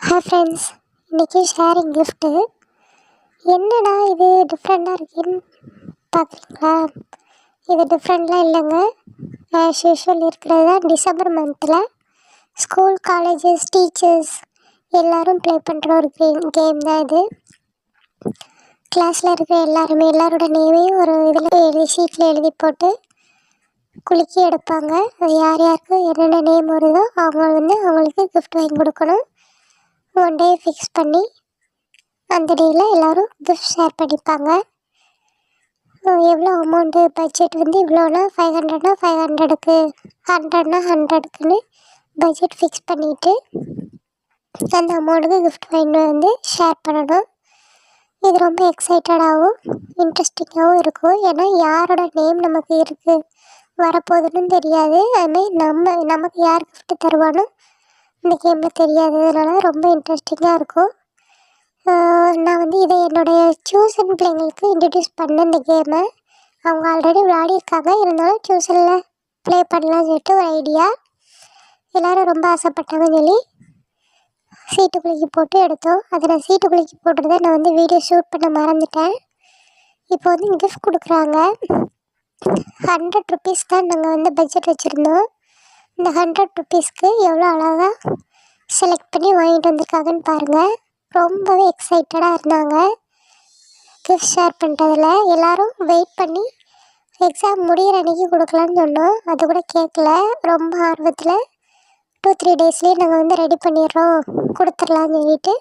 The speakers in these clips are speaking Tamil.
ஹாய் ஃப்ரெண்ட்ஸ், இன்றைக்கி ஷேரிங் கிஃப்ட்டு. என்னடா இது டிஃப்ரெண்ட்டாக இருக்குன்னு பார்க்குறீங்களா? இது டிஃப்ரெண்ட்லாம் இல்லைங்க. ஆஸ் யூஷுவல் இருக்கிறது தான். டிசம்பர் மந்தில் ஸ்கூல், காலேஜஸ், டீச்சர்ஸ் எல்லோரும் ப்ளே பண்ணுற ஒரு கேம் தான் இது. கிளாஸில் இருக்கிற எல்லாரோட நேமையும் ஒரு இதில் ஷீட்டில் எழுதி போட்டு குலுக்கி எடுப்பாங்க. அது யார் யாருக்கு என்னென்ன நேம் வருதோ அவங்களுக்கு கிஃப்ட் வாங்கி கொடுக்கணும். ஒன் டே ஃபிக்ஸ் பண்ணி அந்த டேயில் எல்லோரும் கிஃப்ட் ஷேர் பண்ணிப்பாங்க. எவ்வளோ அமௌண்ட்டு பட்ஜெட் இவ்வளோனா 500னா 500க்கு, 100னா 100க்குன்னு பட்ஜெட் ஃபிக்ஸ் பண்ணிவிட்டு அந்த அமௌண்ட்டுக்கு கிஃப்ட் வாங்கிட்டு ஷேர் பண்ணணும். இது ரொம்ப எக்ஸைட்டடாகவும் இன்ட்ரெஸ்டிங்காகவும் இருக்கும். ஏன்னா யாரோட நேம் நமக்கு இருக்குது வரப்போகுதுன்னு தெரியாது. அதுமாதிரி நமக்கு யார் கிஃப்ட் தருவானோ இந்த கேமில் தெரியாது. அதனால் ரொம்ப இன்ட்ரெஸ்டிங்காக இருக்கும். நான் இதை என்னுடைய டியூஷன் பிள்ளைங்களுக்கு இன்ட்ரடியூஸ் பண்ணேன் இந்த கேமை. அவங்க ஆல்ரெடி விளையாடிருக்காங்க, இருந்தாலும் டியூஷனில் ப்ளே பண்ணலாம்னு சொல்லிட்டு ஒரு ஐடியா. எல்லோரும் ரொம்ப ஆசைப்பட்டாங்கன்னு சொல்லி சீட்டு குலுக்கி போட்டு எடுத்தோம். அதை நான் சீட்டு குலுக்கி போட்டுறதை நான் வீடியோ ஷூட் பண்ண மறந்துட்டேன். இப்போ கிஃப்ட் கொடுக்குறாங்க. 100 ருபீஸ் தான் நாங்கள் பட்ஜெட் வச்சுருந்தோம். இந்த 100 ருபீஸ்க்கு எவ்வளோ அழகாக செலக்ட் பண்ணி வாங்கிட்டு வந்திருக்காங்கன்னு பாருங்கள். ரொம்பவே எக்ஸைட்டடாக இருந்தாங்க கிஃப்ட் ஷேர் பண்ணுறதில். எல்லோரும் வெயிட் பண்ணி எக்ஸாம் முடிகிற அன்றைக்கி கொடுக்கலான்னு சொன்னோம். அது கூட கேட்கல. ரொம்ப ஆர்வத்தில் 2-3 டேஸ்லேயே நாங்கள் ரெடி பண்ணிடுறோம், கொடுத்துர்லான்னு சொல்லிட்டு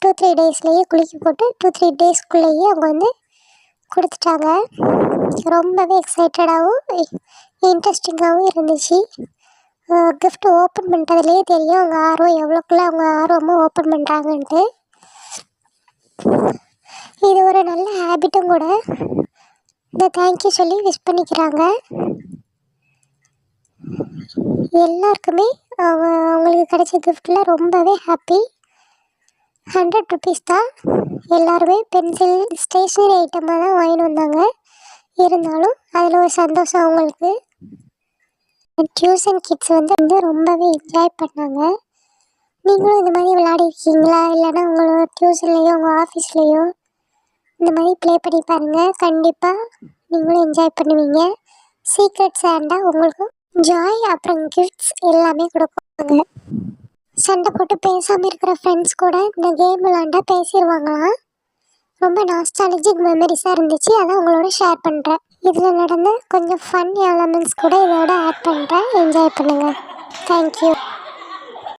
2-3 டேஸ்லேயே குலுக்கி போட்டு 2-3 டேஸ்க்குள்ளேயே அவங்க கொடுத்துட்டாங்க. ரொம்பவே எக்ஸைட்டடாகவும் இன்ட்ரெஸ்டிங்காகவும் இருந்துச்சு. கிஃப்ட் ஓப்பன் பண்ணுறதுலேயே தெரியும் அவங்க ஆர்வமாக ஓப்பன் பண்ணுறாங்கன்ட்டு. இது ஒரு நல்ல ஹேபிட்டும் கூட. இந்த தேங்க்யூ சொல்லி விஷ் பண்ணிக்கிறாங்க. எல்லாருக்குமே அவங்களுக்கு கிடைச்ச கிஃப்டில் ரொம்பவே ஹாப்பி. 100 ருபீஸ் தான். எல்லாருமே பென்சில், ஸ்டேஷ்னரி ஐட்டமாக தான் வாங்கிட்டு வந்தாங்க. இருந்தாலும் அதில் ஒரு சந்தோஷம் அவங்களுக்கு. டியூஷன் கிட்ஸ் ரொம்பவே என்ஜாய் பண்ணாங்க. நீங்களும் இந்த மாதிரி விளையாடிருக்கீங்களா? இல்லைன்னா உங்களோட டியூஷன்லேயோ உங்கள் ஆஃபீஸ்லேயோ இந்த மாதிரி ப்ளே பண்ணி பாருங்கள். கண்டிப்பாக நீங்களும் என்ஜாய் பண்ணுவீங்க. சீக்ரெட் சாண்டாக உங்களுக்கும் ஜாய் அப்புறம் கிஃப்ட்ஸ் எல்லாமே கொடுப்பாங்க. சண்டை போட்டு பேசாமல் இருக்கிற ஃப்ரெண்ட்ஸ் கூட இந்த கேம் விளாண்டா பேசிடுவாங்களாம். ரொம்ப நாஸ்டாலஜிக் மெமரிஸாக இருந்துச்சு. அதான் உங்களோட ஷேர் பண்ணுறேன். இதில் நடந்த கொஞ்சம் ஃபன் எலமெண்ட்ஸ் கூட இதோட ஆட் பண்ணுறேன். என்ஜாய் பண்ணுங்கள். தேங்க்யூ.